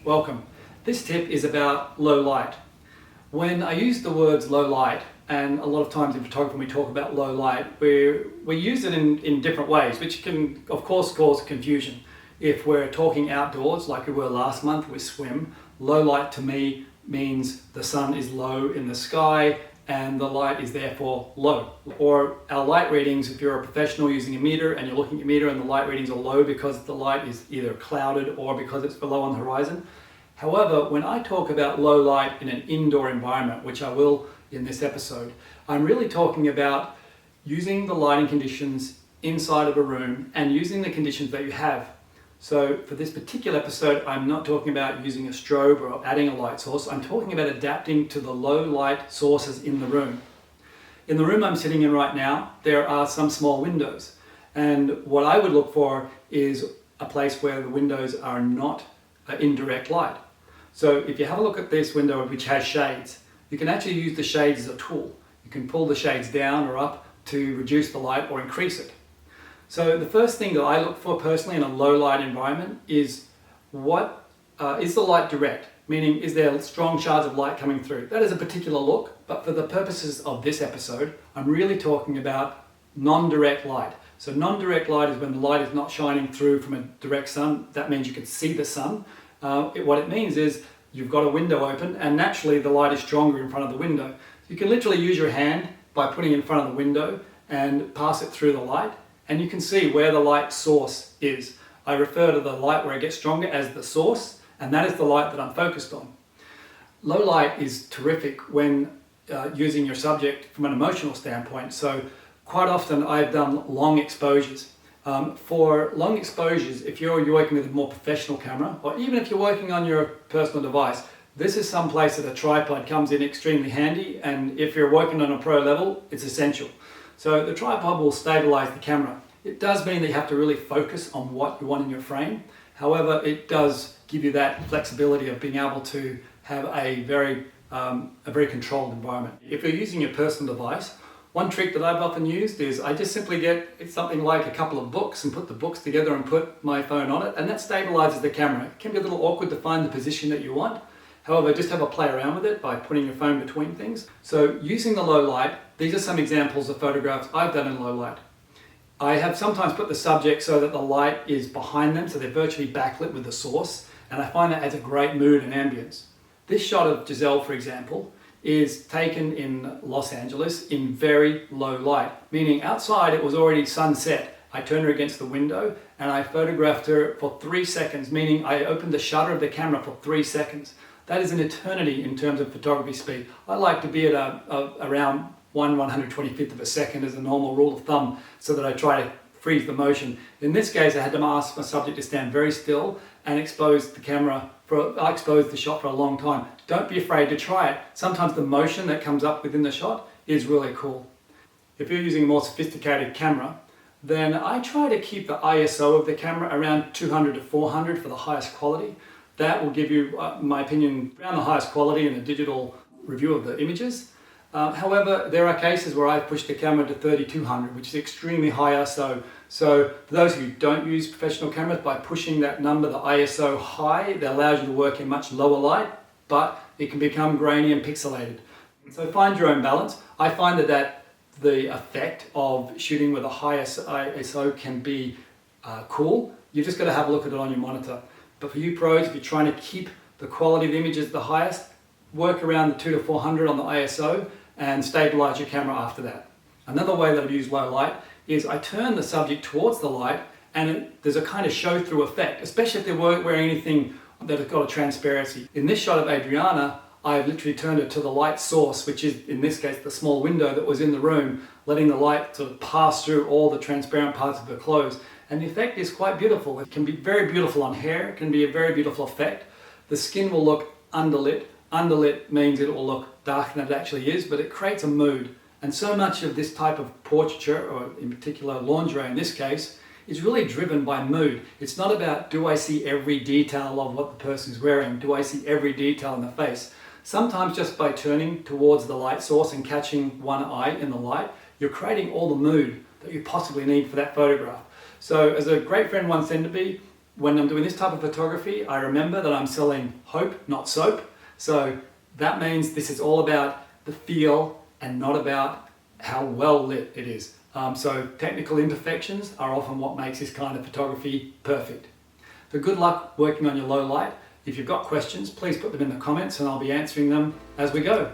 welcome. This tip is about low light. When I use the words low light, and a lot of times in photography when we talk about low light, we use it in different ways, which can of course cause confusion. If we're talking outdoors like we were last month with swim, low light to me means the sun is low in the sky and the light is therefore low. Or our light readings, if you're a professional using a meter and you're looking at your meter and the light readings are low because the light is either clouded or because it's below on the horizon. However, when I talk about low light in an indoor environment, which I will in this episode, I'm really talking about using the lighting conditions inside of a room and using the conditions that you have. So for this particular episode, I'm not talking about using a strobe or adding a light source. I'm talking about adapting to the low light sources in the room. In the room I'm sitting in right now, there are some small windows. And what I would look for is a place where the windows are not in direct light. So if you have a look at this window which has shades, you can actually use the shades as a tool. You can pull the shades down or up to reduce the light or increase it. So the first thing that I look for personally in a low light environment is is the light direct? Meaning, is there strong shards of light coming through? That is a particular look, but for the purposes of this episode, I'm really talking about non-direct light. So non-direct light is when the light is not shining through from a direct sun. That means you can see the sun. What it means is you've got a window open and naturally the light is stronger in front of the window. You can literally use your hand by putting it in front of the window and pass it through the light. And you can see where the light source is. I refer to the light where it gets stronger as the source, and that is the light that I'm focused on. Low light is terrific when using your subject from an emotional standpoint. So quite often I've done long exposures. For long exposures, if you're working with a more professional camera, or even if you're working on your personal device, this is some place that a tripod comes in extremely handy, and if you're working on a pro level, it's essential. So the tripod will stabilize the camera. It does mean that you have to really focus on what you want in your frame. However, it does give you that flexibility of being able to have a very controlled environment. If you're using your personal device, one trick that I've often used is I just simply get something like a couple of books and put the books together and put my phone on it, and that stabilizes the camera. It can be a little awkward to find the position that you want. However, just have a play around with it by putting your phone between things. So using the low light, these are some examples of photographs I've done in low light. I have sometimes put the subject so that the light is behind them, so they're virtually backlit with the source, and I find that adds a great mood and ambience. This shot of Giselle, for example, is taken in Los Angeles in very low light, meaning outside it was already sunset. I turned her against the window and I photographed her for 3 seconds, meaning I opened the shutter of the camera for 3 seconds. That is an eternity in terms of photography speed. I like to be at around 1/125th of a second as a normal rule of thumb, so that I try to freeze the motion. In this case, I had to ask my subject to stand very still and expose the shot for a long time. Don't be afraid to try it. Sometimes the motion that comes up within the shot is really cool. If you're using a more sophisticated camera, then I try to keep the ISO of the camera around 200 to 400 for the highest quality. That will give you, in my opinion, around the highest quality in a digital review of the images. However, there are cases where I've pushed the camera to 3200, which is extremely high ISO. So for those who don't use professional cameras, by pushing that number, the ISO high, that allows you to work in much lower light, but it can become grainy and pixelated. So find your own balance. I find that the effect of shooting with a high ISO can be cool. You've just got to have a look at it on your monitor. But for you pros, if you're trying to keep the quality of the images the highest, work around the 2 to 400 on the ISO and stabilize your camera after that. Another way that I've used low light is I turn the subject towards the light and there's a kind of show through effect, especially if they're wearing anything that has got a transparency. In this shot of Adriana, I've literally turned it to the light source, which is in this case the small window that was in the room, letting the light sort of pass through all the transparent parts of her clothes. And the effect is quite beautiful. It can be very beautiful on hair, it can be a very beautiful effect. The skin will look underlit. Underlit means it will look darker than it actually is, but it creates a mood. And so much of this type of portraiture, or in particular lingerie in this case, is really driven by mood. It's not about, do I see every detail of what the person's wearing? Do I see every detail in the face? Sometimes just by turning towards the light source and catching one eye in the light, you're creating all the mood that you possibly need for that photograph. So as a great friend once said to me, when I'm doing this type of photography, I remember that I'm selling hope, not soap. So that means this is all about the feel and not about how well lit it is. So technical imperfections are often what makes this kind of photography perfect. So good luck working on your low light. If you've got questions, please put them in the comments and I'll be answering them as we go.